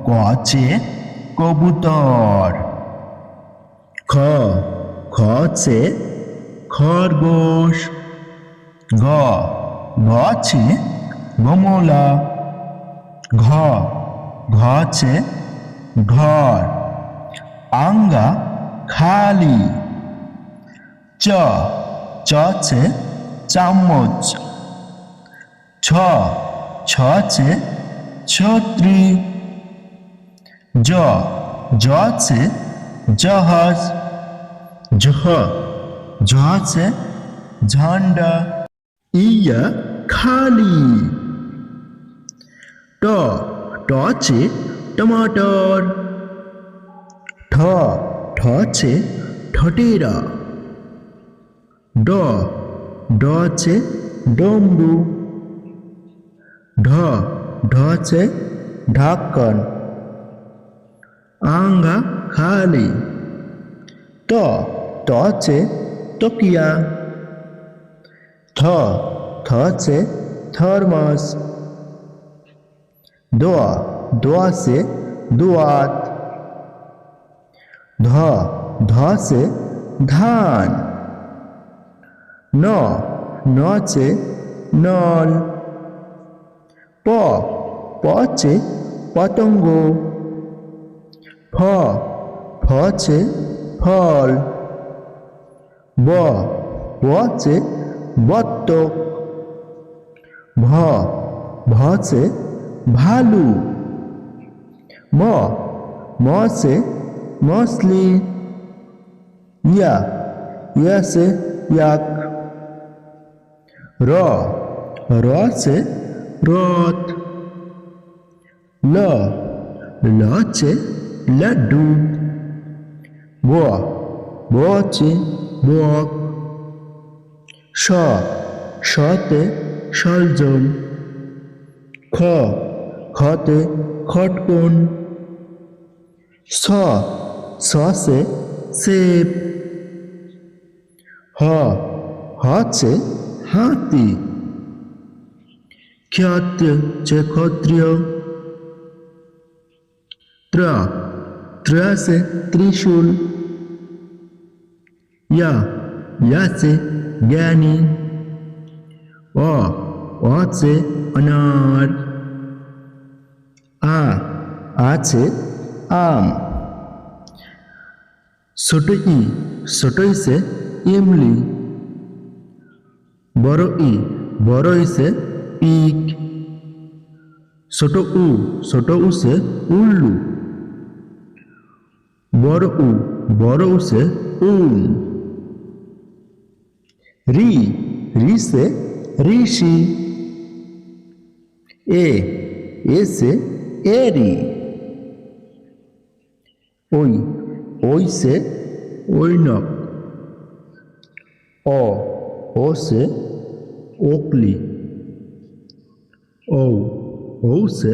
ক আছে কবুতর। খ আছে খরগোশ। ঘ আছে গমলা। ঘ আছে ঘর। আঙ্গা খালি। চ আছে চামচ। ছ আছে ছত্রি। জ আছে জাহাজ। ঝ আছে ঝান্ডা। ইয়া খালি। ট আছে টমাটর। ঠ আছে ঠটেরা। ড আছে ডমরু। ঢ আছে ঢাকন। আঙ্গা খালি। ত আছে তকিয়া। থ আছে থর্মাস। দ আছে দোয়াত। ধ আছে ধান। ন আছে নল। প আছে পতঙ্গ। ফ আছে ফল। ব আছে বত্তক। ভ আছে ভালু। ম আছে মছলি। ইয়া আছে ইয়াক। র আছে রথ। ল আছে লাড্ডু। ব আছে বক। তে সলজন। খতে খটকন। সে সেব। হচ্ছে হাতি। ক্ষত ক্ষত্রিয়। ত্র আছে ত্রিশূল। ইয়া আছে জ্ঞানী। আছে অনার। আছে আম। ছোট হইছে ইমলি। বড় হইছে পিক। ছোট উছে উল্লু। বড় উছে উন। রিছে ঋষি। এসে এরি। ওইছে ঐনক। ওসে ওকলি। ঔসে